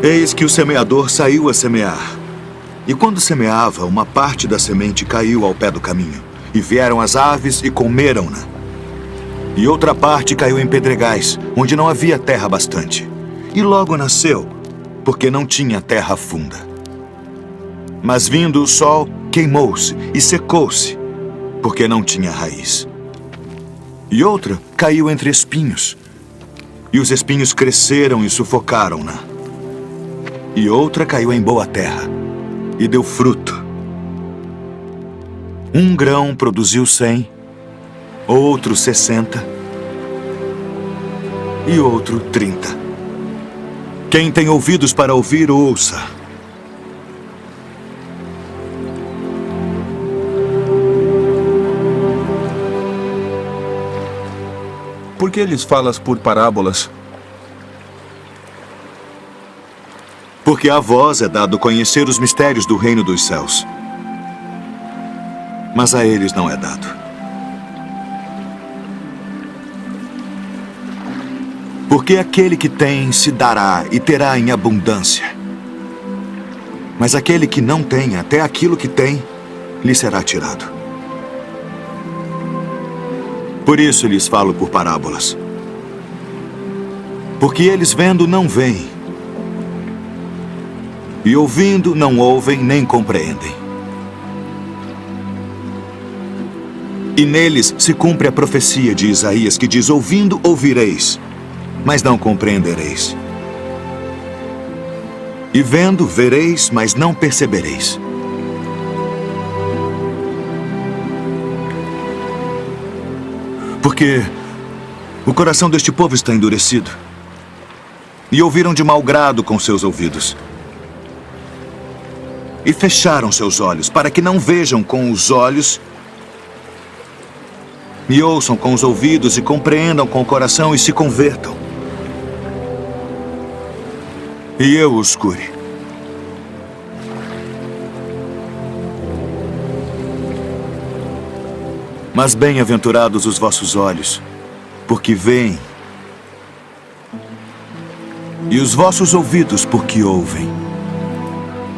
Eis que o semeador saiu a semear. E quando semeava, uma parte da semente caiu ao pé do caminho. E vieram as aves e comeram-na. E outra parte caiu em pedregais, onde não havia terra bastante. E logo nasceu, porque não tinha terra funda. Mas vindo o sol, queimou-se e secou-se, porque não tinha raiz. E outra caiu entre espinhos. E os espinhos cresceram e sufocaram-na. E outra caiu em boa terra, e deu fruto. Um grão produziu 100, outro 60, e outro 30. Quem tem ouvidos para ouvir, ouça. Por que lhes falas por parábolas? Porque a vós é dado conhecer os mistérios do reino dos céus. Mas a eles não é dado. Porque aquele que tem se dará e terá em abundância. Mas aquele que não tem, até aquilo que tem, lhe será tirado. Por isso lhes falo por parábolas. Porque eles vendo não veem, e ouvindo não ouvem nem compreendem. E neles se cumpre a profecia de Isaías que diz: ouvindo ouvireis, mas não compreendereis. E vendo vereis, mas não percebereis. Porque o coração deste povo está endurecido, e ouviram de mau grado com seus ouvidos, e fecharam seus olhos, para que não vejam com os olhos, e ouçam com os ouvidos, e compreendam com o coração, e se convertam. E eu os cure. Mas bem-aventurados os vossos olhos, porque veem, e os vossos ouvidos, porque ouvem.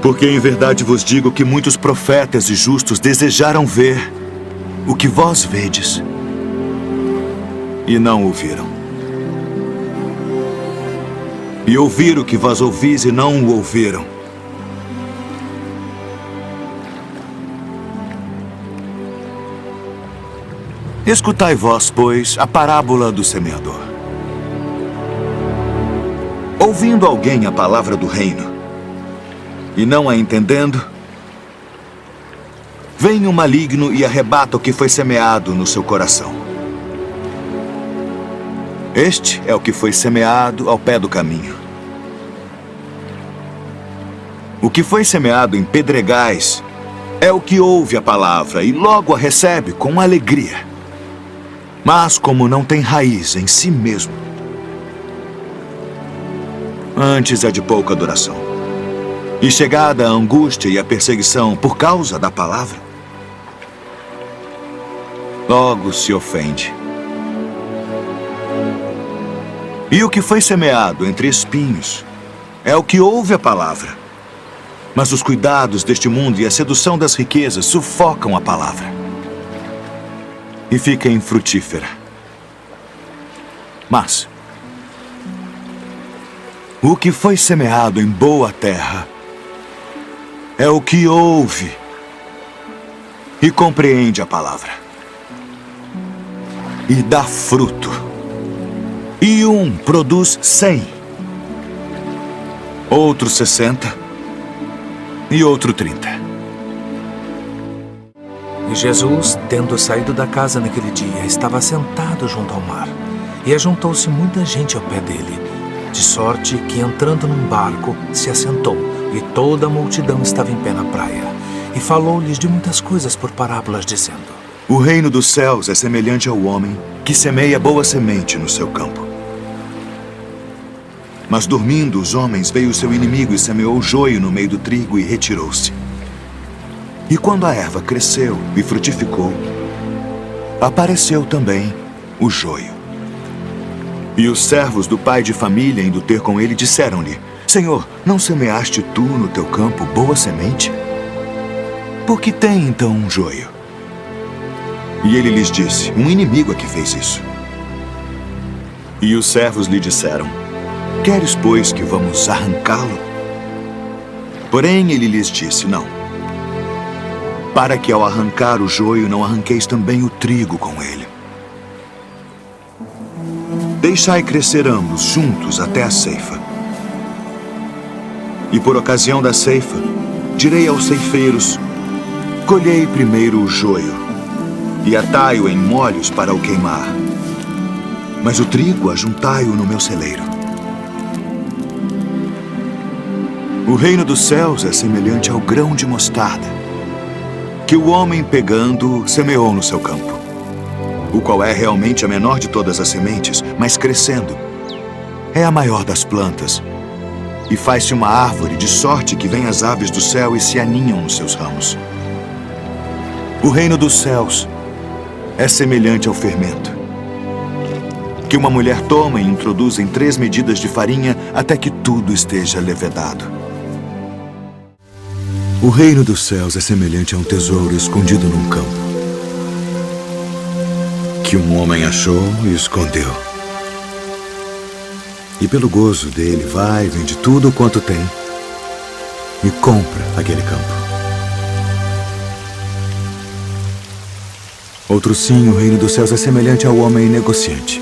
Porque em verdade vos digo que muitos profetas e justos desejaram ver o que vós vedes, e não ouviram. E ouvir o que vós ouvis e não o ouviram. Escutai vós, pois, a parábola do semeador. Ouvindo alguém a palavra do reino, e não a entendendo, vem o maligno e arrebata o que foi semeado no seu coração. Este é o que foi semeado ao pé do caminho. O que foi semeado em pedregais é o que ouve a palavra e logo a recebe com alegria. Mas como não tem raiz em si mesmo, antes é de pouca duração. E chegada a angústia e a perseguição por causa da palavra, logo se ofende. E o que foi semeado entre espinhos é o que ouve a palavra. Mas os cuidados deste mundo e a sedução das riquezas sufocam a palavra, e fica infrutífera. Mas o que foi semeado em boa terra é o que ouve e compreende a palavra, e dá fruto. E um produz 100, outro 60, e outro 30. E Jesus, tendo saído da casa naquele dia, estava sentado junto ao mar. E ajuntou-se muita gente ao pé dele, de sorte que, entrando num barco, se assentou, e toda a multidão estava em pé na praia. E falou-lhes de muitas coisas por parábolas, dizendo: O reino dos céus é semelhante ao homem que semeia boa semente no seu campo. Mas dormindo os homens, veio o seu inimigo e semeou joio no meio do trigo e retirou-se. E quando a erva cresceu e frutificou, apareceu também o joio. E os servos do pai de família, indo ter com ele, disseram-lhe: Senhor, não semeaste tu no teu campo boa semente? Por que tem então um joio? E ele lhes disse: um inimigo é que fez isso. E os servos lhe disseram: queres, pois, que vamos arrancá-lo? Porém ele lhes disse: não, para que ao arrancar o joio não arranqueis também o trigo com ele. Deixai crescer ambos juntos até a ceifa. E por ocasião da ceifa, direi aos ceifeiros: colhei primeiro o joio, e atai-o em molhos para o queimar. Mas o trigo ajuntai-o no meu celeiro. O reino dos céus é semelhante ao grão de mostarda, que o homem pegando semeou no seu campo, o qual é realmente a menor de todas as sementes, mas crescendo é a maior das plantas, e faz-se uma árvore de sorte que vêm as aves do céu e se aninham nos seus ramos. O reino dos céus é semelhante ao fermento, que uma mulher toma e introduz em 3 medidas de farinha até que tudo esteja levedado. O reino dos céus é semelhante a um tesouro escondido num campo, que um homem achou e escondeu. E pelo gozo dele vai, vende tudo quanto tem e compra aquele campo. Outro sim, o reino dos céus é semelhante ao homem negociante,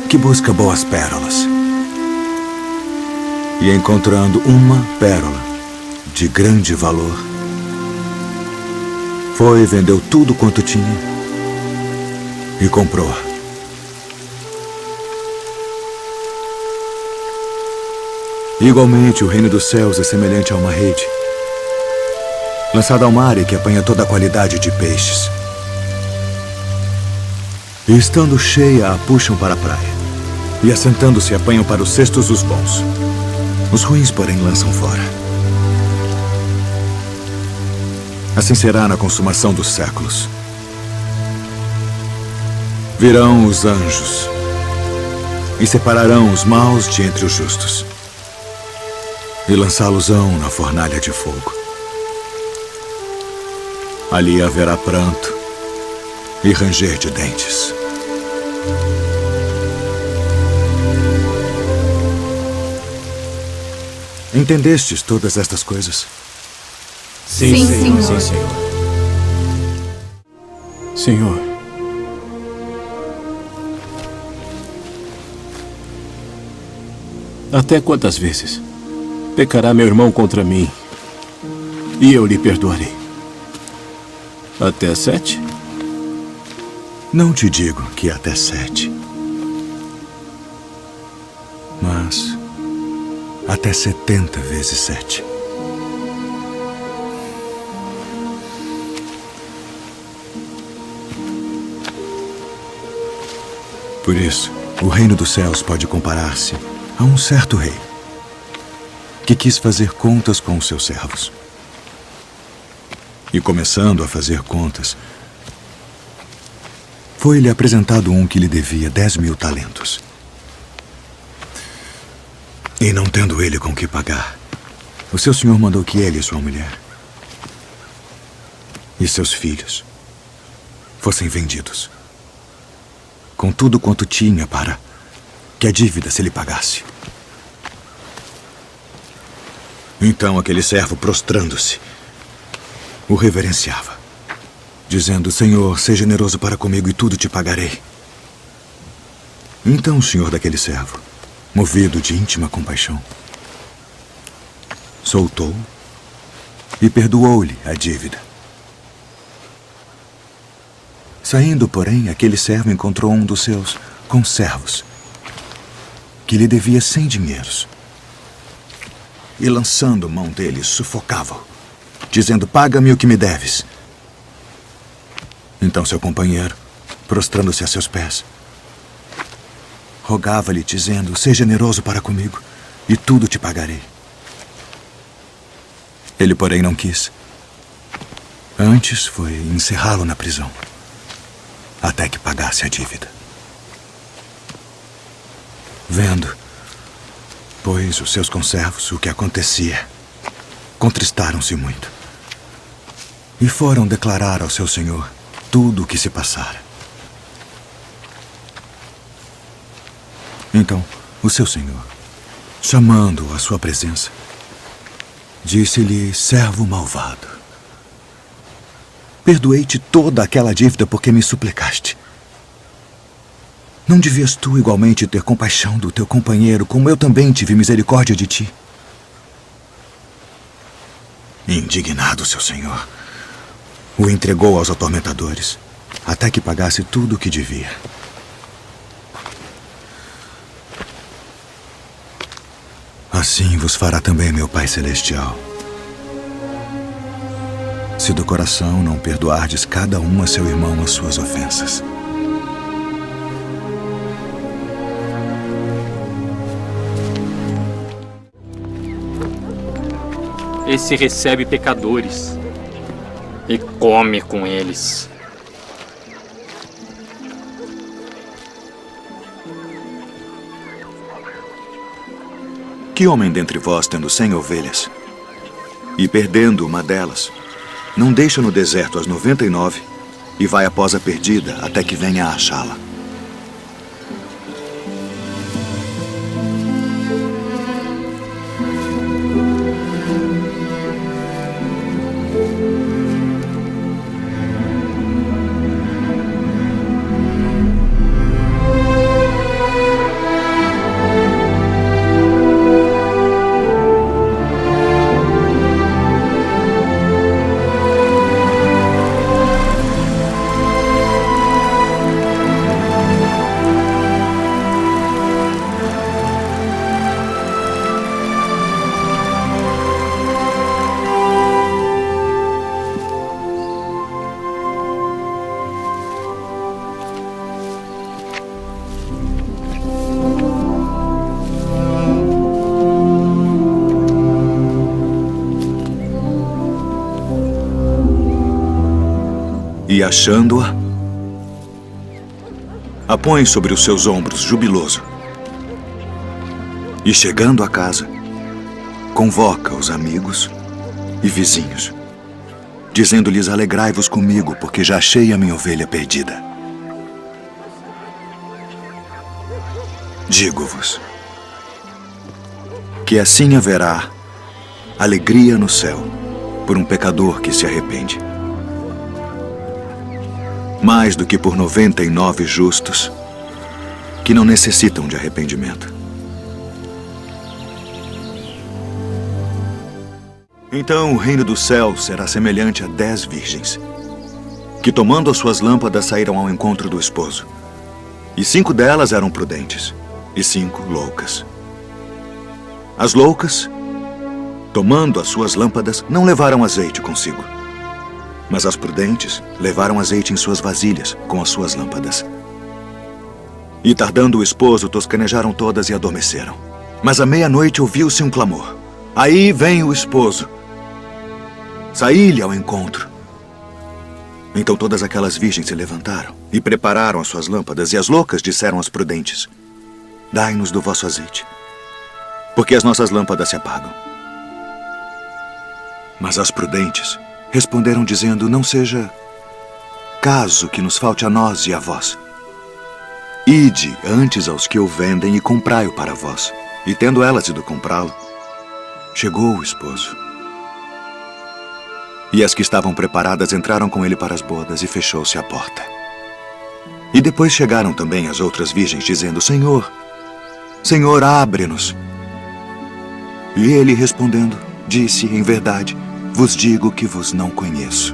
que busca boas pérolas. E encontrando uma pérola de grande valor, foi e vendeu tudo quanto tinha e comprou-a. Igualmente, o reino dos céus é semelhante a uma rede lançada ao mar e que apanha toda a qualidade de peixes. E estando cheia, a puxam para a praia, e assentando-se apanham para os cestos os bons. Os ruins, porém, lançam fora. Assim será na consumação dos séculos. Virão os anjos e separarão os maus de entre os justos, e lançá-los-ão na fornalha de fogo. Ali haverá pranto e ranger de dentes. Entendestes todas estas coisas? Sim, Senhor. Sim, Senhor. Senhor, até quantas vezes pecará meu irmão contra mim e eu lhe perdoarei? Até 7? Não te digo que até 7, mas até 70 vezes 7. Por isso, o reino dos céus pode comparar-se a um certo rei que quis fazer contas com os seus servos. E começando a fazer contas, foi-lhe apresentado um que lhe devia 10.000 talentos. E não tendo ele com que pagar, o seu senhor mandou que ele e sua mulher e seus filhos fossem vendidos, com tudo quanto tinha, para que a dívida se lhe pagasse. Então aquele servo, prostrando-se, o reverenciava, dizendo: Senhor, seja generoso para comigo e tudo te pagarei. Então o senhor daquele servo, movido de íntima compaixão, soltou e perdoou-lhe a dívida. Saindo, porém, aquele servo encontrou um dos seus conservos, que lhe devia 100 dinheiros. E lançando mão dele, sufocava-o, dizendo: paga-me o que me deves. Então seu companheiro, prostrando-se a seus pés, rogava-lhe, dizendo: seja generoso para comigo e tudo te pagarei. Ele, porém, não quis. Antes foi encerrá-lo na prisão, até que pagasse a dívida. Vendo, pois, os seus conservos o que acontecia. Contristaram-se muito. E foram declarar ao seu senhor tudo o que se passara. Então, o seu senhor, chamando-o à sua presença, disse-lhe: servo malvado, perdoei-te toda aquela dívida porque me suplicaste. Não devias tu igualmente ter compaixão do teu companheiro, como eu também tive misericórdia de ti? Indignado, seu senhor, o entregou aos atormentadores, até que pagasse tudo o que devia. Assim vos fará também meu Pai Celestial, se do coração não perdoardes cada um a seu irmão as suas ofensas. Esse recebe pecadores e come com eles. Que homem dentre vós, tendo 100 ovelhas, e perdendo uma delas, não deixa no deserto as 99 e vai após a perdida até que venha a achá-la? E achando-a, a põe sobre os seus ombros, jubiloso. E chegando a casa, convoca os amigos e vizinhos, dizendo-lhes: alegrai-vos comigo, porque já achei a minha ovelha perdida. Digo-vos que assim haverá alegria no céu por um pecador que se arrepende, mais do que por 99 justos que não necessitam de arrependimento. Então o reino do céu será semelhante a 10 virgens, que tomando as suas lâmpadas saíram ao encontro do esposo. E 5 delas eram prudentes, e 5 loucas. As loucas, tomando as suas lâmpadas, não levaram azeite consigo. Mas as prudentes levaram azeite em suas vasilhas com as suas lâmpadas. E tardando o esposo, toscanejaram todas e adormeceram. Mas à meia-noite ouviu-se um clamor: aí vem o esposo! Saí-lhe ao encontro. Então todas aquelas virgens se levantaram e prepararam as suas lâmpadas, e as loucas disseram às prudentes: dai-nos do vosso azeite, porque as nossas lâmpadas se apagam. Mas as prudentes responderam dizendo: não seja caso que nos falte a nós e a vós. Ide antes aos que o vendem e comprai-o para vós. E tendo elas ido comprá-lo, chegou o esposo. E as que estavam preparadas entraram com ele para as bodas, e fechou-se a porta. E depois chegaram também as outras virgens, dizendo: Senhor, Senhor, abre-nos. E ele, respondendo, disse: em verdade, vos digo que vos não conheço.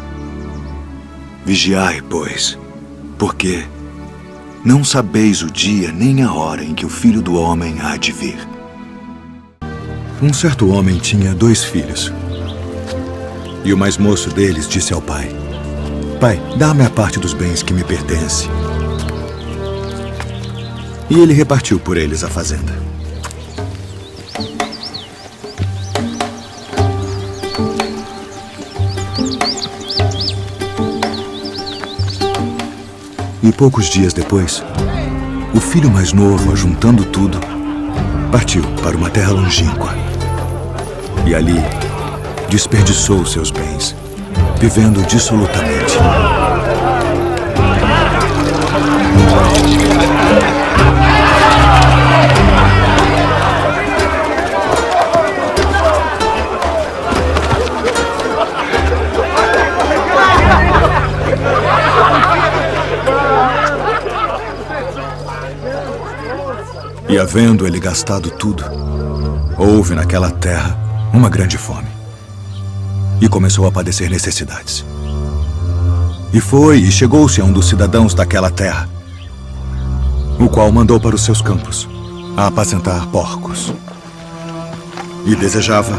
Vigiai, pois, porque não sabeis o dia nem a hora em que o Filho do Homem há de vir. Um certo homem tinha 2 filhos. E o mais moço deles disse ao pai: Pai, dá-me a parte dos bens que me pertence. E ele repartiu por eles a fazenda. E poucos dias depois, o filho mais novo, ajuntando tudo, partiu para uma terra longínqua. E ali desperdiçou seus bens, vivendo dissolutamente. E havendo ele gastado tudo, houve naquela terra uma grande fome. E começou a padecer necessidades. E foi e chegou-se a um dos cidadãos daquela terra, o qual mandou para os seus campos a apacentar porcos. E desejava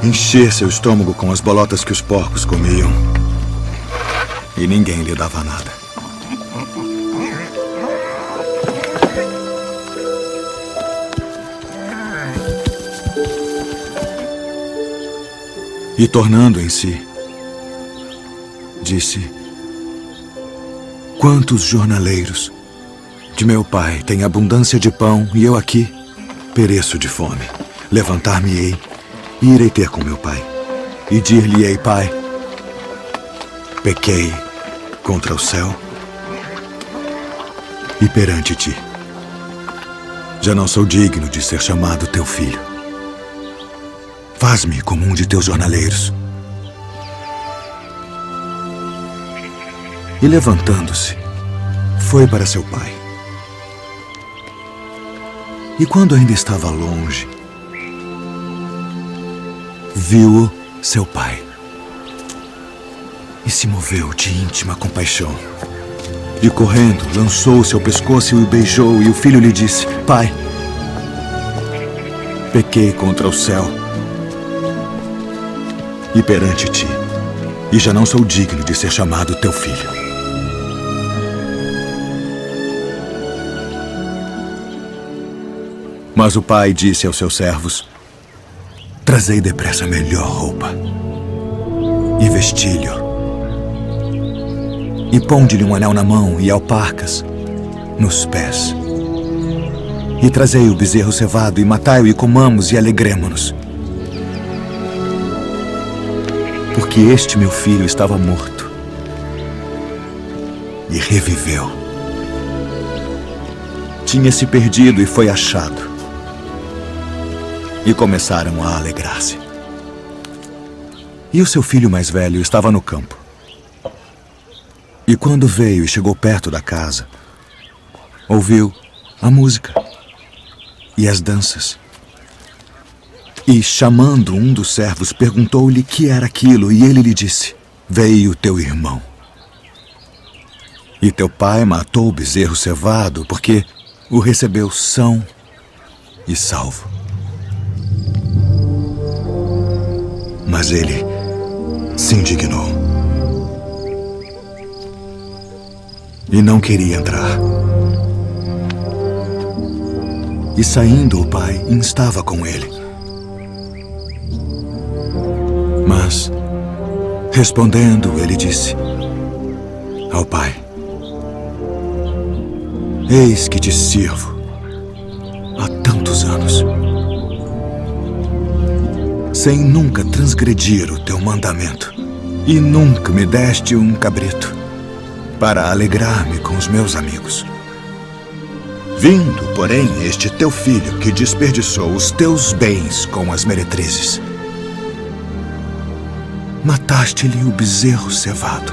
encher seu estômago com as bolotas que os porcos comiam. E ninguém lhe dava nada. E tornando em si, disse: quantos jornaleiros de meu pai têm abundância de pão e eu aqui pereço de fome. Levantar-me-ei e irei ter com meu pai e dir-lhe-ei: pai, pequei contra o céu e perante ti. Já não sou digno de ser chamado teu filho. Faz-me como um de teus jornaleiros. E levantando-se, foi para seu pai. E quando ainda estava longe, viu-o seu pai. E se moveu de íntima compaixão. E correndo, lançou-se ao pescoço e o beijou. E o filho lhe disse: pai, pequei contra o céu e perante ti, e já não sou digno de ser chamado teu filho. Mas o pai disse aos seus servos: trazei depressa a melhor roupa, e vesti-lhe, e ponde-lhe um anel na mão e alparcas nos pés. E trazei o bezerro cevado, e matai-o, e comamos, e alegremo-nos. Porque este meu filho estava morto e reviveu. Tinha se perdido e foi achado. E começaram a alegrar-se. E o seu filho mais velho estava no campo. E quando veio e chegou perto da casa, ouviu a música e as danças. E, chamando um dos servos, perguntou-lhe que era aquilo, e ele lhe disse: veio teu irmão. E teu pai matou o bezerro cevado, porque o recebeu são e salvo. Mas ele se indignou e não queria entrar. E saindo o pai, instava com ele. Mas, respondendo, ele disse ao pai: eis que te sirvo há tantos anos, sem nunca transgredir o teu mandamento, e nunca me deste um cabrito para alegrar-me com os meus amigos. Vindo, porém, este teu filho que desperdiçou os teus bens com as meretrizes, mataste-lhe o bezerro cevado.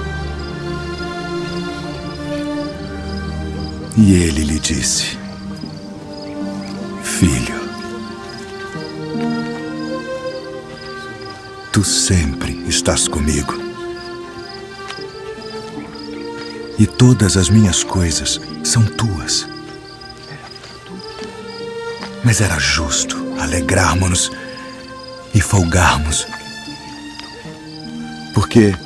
E ele lhe disse: filho, tu sempre estás comigo, e todas as minhas coisas são tuas. Mas era justo alegrarmos-nos e folgarmos, porque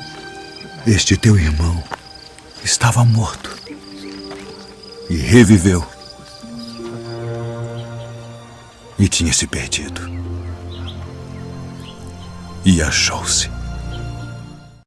este teu irmão estava morto e reviveu, e tinha se perdido e achou-se.